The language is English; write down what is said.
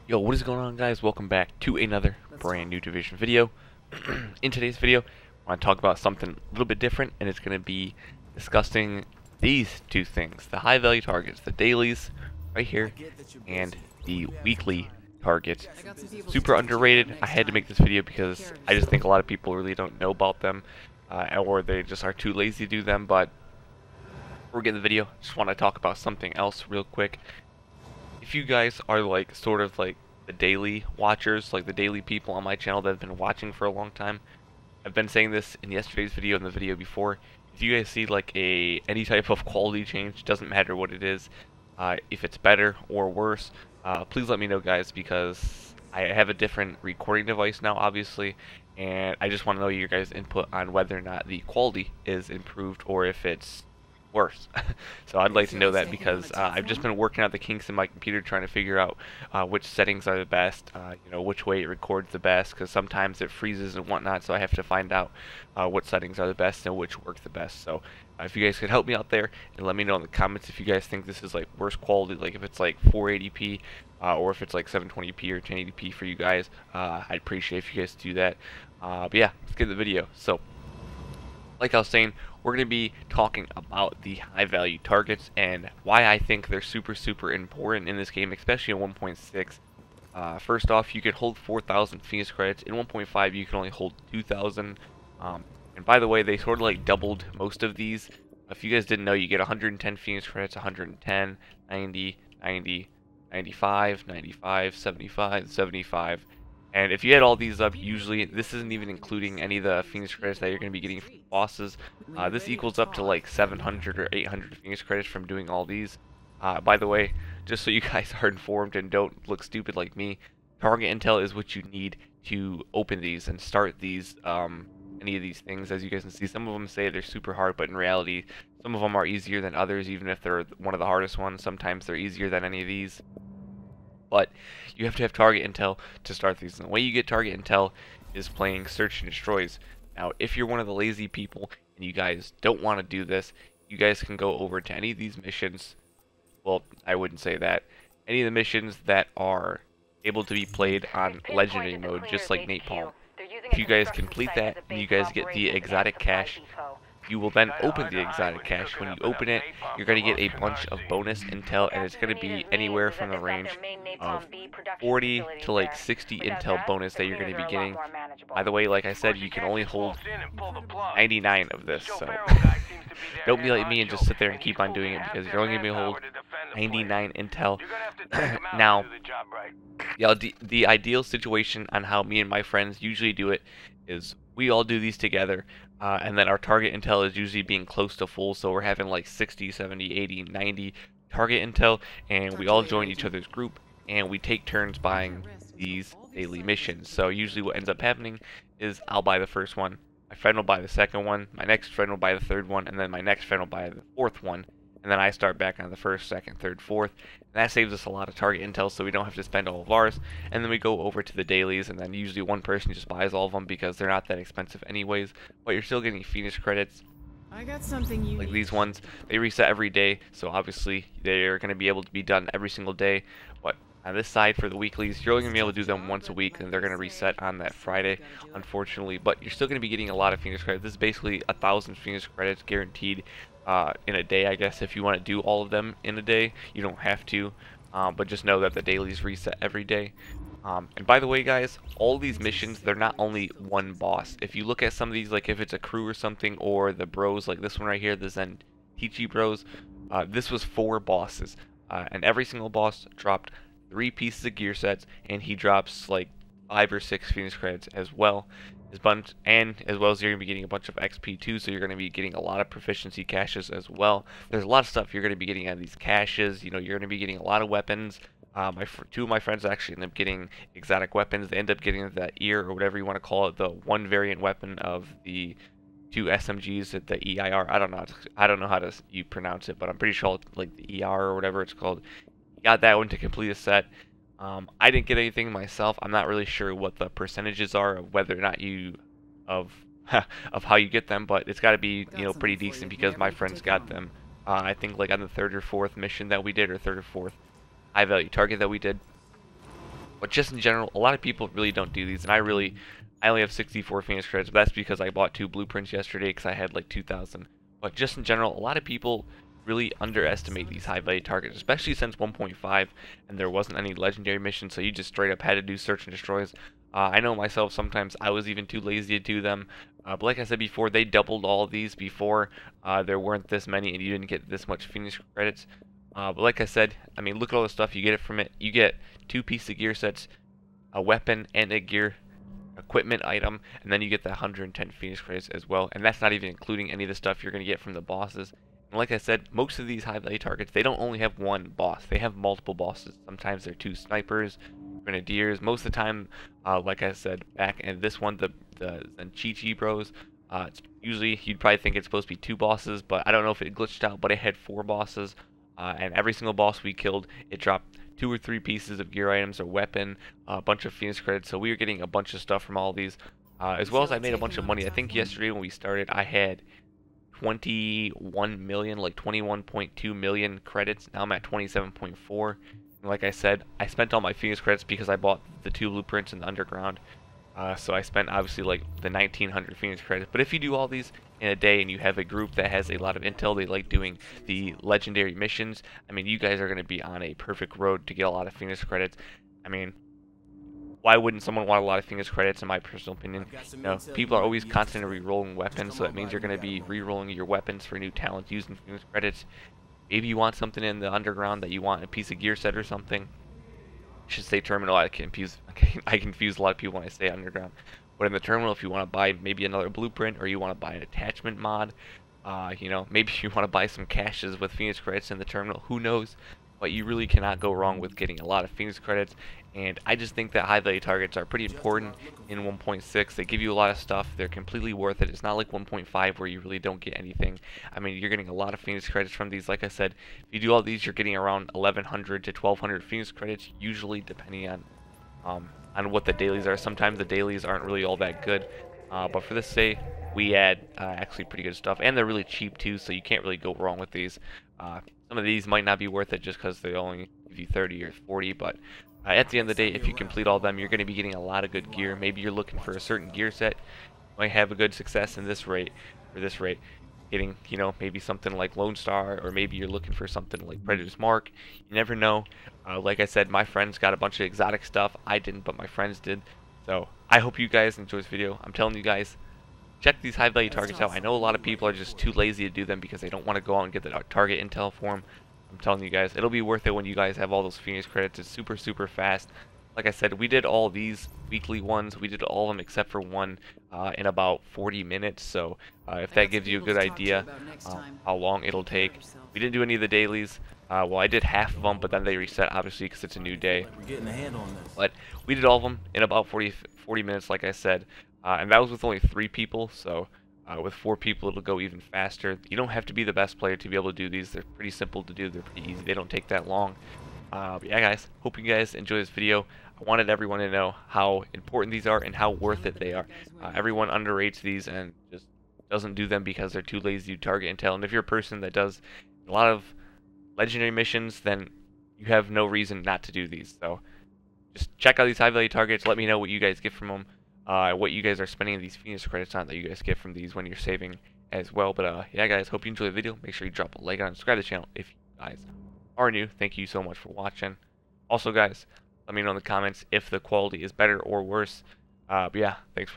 Yo, what is going on, guys? Welcome back to another brand new Division video. In today's video, I want to talk about something a little bit different, and it's going to be discussing these two things: the high value targets, the dailies right here, and the weekly targets. Super underrated. I had to make this video because I just think a lot of people really don't know about them, or they just are too lazy to do them. But before we get in the video, just want to talk about something else real quick. If you guys are like sort of like the daily watchers, like the daily people on my channel that have been watching for a long time, I've been saying this in yesterday's video and the video before. If you guys see like any type of quality change, doesn't matter what it is, if it's better or worse, please let me know, guys, because I have a different recording device now, obviously, and I just want to know your guys' input on whether or not the quality is improved or if it's worse. So I'd like to know that because I've just been working out the kinks in my computer, trying to figure out which settings are the best, you know, which way it records the best, because sometimes it freezes and whatnot, so I have to find out what settings are the best and which work the best. So if you guys could help me out there and let me know in the comments if you guys think this is like worse quality, like if it's like 480p or if it's like 720p or 1080p for you guys. I'd appreciate if you guys do that. But yeah, let's get to the video. So like I was saying, we're going to be talking about the high value targets and why I think they're super important in this game, especially in 1.6. First off, you could hold 4,000 Phoenix credits. In 1.5, you can only hold 2,000. And by the way, they sort of like doubled most of these. If you guys didn't know, you get 110 Phoenix credits, 110, 90, 90, 95, 95, 75, 75. And if you add all these up, usually, this isn't even including any of the Phoenix credits that you're going to be getting from bosses. This equals up to like 700 or 800 Phoenix credits from doing all these. By the way, just so you guys are informed and don't look stupid like me, target intel is what you need to open these and start these, any of these things. As you guys can see, some of them say they're super hard, but in reality, some of them are easier than others, even if they're one of the hardest ones. Sometimes they're easier than any of these. But you have to have target intel to start these. And the way you get target intel is playing search and destroys. Now, if you're one of the lazy people and you guys don't want to do this, you guys can go over to any of these missions. Well, I wouldn't say that. Any of the missions that are able to be played on legendary mode, just like napalm. If you guys complete that and you guys get the exotic cache, you will then open the exotic cache. When you open it, you're going to get a bunch of bonus intel, and it's going to be anywhere from the range of 40 to like 60 intel bonus that you're going to be getting. By the way, like I said, you can only hold 99 of this, so don't be like me and just sit there and keep on doing it, because you're only going to be hold 99 intel. Now, the ideal situation on how me and my friends usually do it is we all do these together, and then our target intel is usually being close to full, so we're having like 60, 70, 80, 90 target intel, and we all join each other's group, and we take turns buying these daily missions. So usually what ends up happening is I'll buy the first one, my friend will buy the second one, my next friend will buy the third one, and then my next friend will buy the fourth one. And then I start back on the first, second, third, fourth. And that saves us a lot of target intel, so we don't have to spend all of ours. And then we go over to the dailies, and then usually one person just buys all of them because they're not that expensive anyways. But you're still getting Phoenix credits. I got something you like these ones, they reset every day, so obviously they're going to be able to be done every single day. But on this side, for the weeklies, you're only going to be able to do them once a week, and they're going to reset on that Friday, unfortunately. But you're still going to be getting a lot of Phoenix credits. This is basically 1,000 Phoenix credits guaranteed in a day, I guess. If you want to do all of them in a day, you don't have to, but just know that the dailies reset every day. And by the way, guys, all these missions, they're not only one boss. If you look at some of these, like if it's a crew or something, or the bros, like this one right here, the Zenitichi bros, this was 4 bosses, and every single boss dropped 3 pieces of gear sets, and he drops like 5 or 6 Phoenix credits as well. And as well as you're going to be getting a bunch of XP too, so you're going to be getting a lot of proficiency caches as well. There's a lot of stuff you're going to be getting out of these caches. You know, you're going to be getting a lot of weapons. Two of my friends actually end up getting exotic weapons. They end up getting that ear, or whatever you want to call it, the one variant weapon of the 2 SMGs at the EIR. I don't know how you pronounce it, but I'm pretty sure like the ER or whatever it's called. You got that one to complete a set. I didn't get anything myself. I'm not really sure what the percentages are of whether or not you of how you get them, but it's got to be, you know, pretty decent, because my friends got them. I think like on the 3rd or 4th mission that we did, or 3rd or 4th high value target that we did. But just in general, a lot of people really don't do these, and I only have 64 Phoenix credits, but that's because I bought 2 blueprints yesterday because I had like 2,000. But just in general, a lot of people really underestimate these high value targets, especially since 1.5 and there wasn't any legendary missions, so you just straight up had to do search and destroys. I know myself, sometimes I was even too lazy to do them, but like I said before, they doubled all of these before there weren't this many and you didn't get this much Phoenix credits. But like I said, I mean, look at all the stuff you get from it. You get 2 pieces of gear sets, a weapon, and a gear equipment item, and then you get the 110 Phoenix credits as well, and that's not even including any of the stuff you're going to get from the bosses. And like I said, most of these high value targets, they don't only have one boss, they have multiple bosses. Sometimes they're 2 snipers, grenadiers. Most of the time, like I said back in this one, the Zenchichi bros, it's usually, you'd probably think it's supposed to be 2 bosses, but I don't know if it glitched out, but it had 4 bosses. And every single boss we killed, it dropped 2 or 3 pieces of gear items or weapon, a bunch of Phoenix credits, so we were getting a bunch of stuff from all these, as well as I made a bunch of money. I think yesterday when we started, I had 21 million, like 21.2 million credits. Now I'm at 27.4. And like I said, I spent all my Phoenix credits because I bought the 2 blueprints in the underground. So I spent obviously like the 1900 Phoenix credits. But if you do all these in a day and you have a group that has a lot of intel, they like doing the legendary missions, I mean, you guys are going to be on a perfect road to get a lot of Phoenix credits. I mean, why wouldn't someone want a lot of Phoenix credits, in my personal opinion? You know, people are always constantly re-rolling weapons, so that means you're going to be re-rolling your weapons for new talents using Phoenix credits. Maybe you want something in the underground that you want a piece of gear set or something. I should say terminal. I confuse a lot of people when I say underground. But in the terminal, if you want to buy maybe another blueprint, or you want to buy an attachment mod, you know, maybe you want to buy some caches with Phoenix credits in the terminal, who knows? But you really cannot go wrong with getting a lot of Phoenix credits. And I just think that high value targets are pretty important in 1.6. They give you a lot of stuff. They're completely worth it. It's not like 1.5 where you really don't get anything. I mean, you're getting a lot of Phoenix credits from these. Like I said, if you do all these, you're getting around 1100 to 1200 Phoenix credits, usually, depending on what the dailies are. Sometimes the dailies aren't really all that good. But for this day, we add actually pretty good stuff. And they're really cheap too, so you can't really go wrong with these. Some of these might not be worth it just because they only give you 30 or 40, but at the end of the day, if you complete all of them, you're going to be getting a lot of good gear. Maybe you're looking for a certain gear set, you might have a good success in this rate, getting, you know, maybe something like Lone Star, or maybe you're looking for something like Predator's Mark. You never know. Like I said, my friends got a bunch of exotic stuff. I didn't, but my friends did. So I hope you guys enjoy this video. I'm telling you guys, check these high value targets out. I know a lot of people are just too lazy to do them because they don't want to go out and get the target intel for them. I'm telling you guys, it'll be worth it when you guys have all those Phoenix credits. It's super, super fast. Like I said, we did all these weekly ones. We did all of them except for one in about 40 minutes. So if that gives you a good idea how long it'll take. We didn't do any of the dailies. Well, I did half of them, but then they reset, obviously, because it's a new day. But we did all of them in about 40 minutes, like I said. And that was with only 3 people, so with 4 people it'll go even faster. You don't have to be the best player to be able to do these. They're pretty simple to do. They're pretty easy. They don't take that long. But yeah, guys, hope you guys enjoy this video. I wanted everyone to know how important these are and how worth it they are. Everyone underrates these and just doesn't do them because they're too lazy to target intel. And if you're a person that does a lot of legendary missions, then you have no reason not to do these. So just check out these high value targets. Let me know what you guys get from them. What you guys are spending these Phoenix credits on that you guys get from these when you're saving as well. But yeah, guys, hope you enjoy the video. Make sure you drop a like and subscribe to the channel if you guys are new. Thank you so much for watching. Also, guys, let me know in the comments if the quality is better or worse. But yeah, thanks for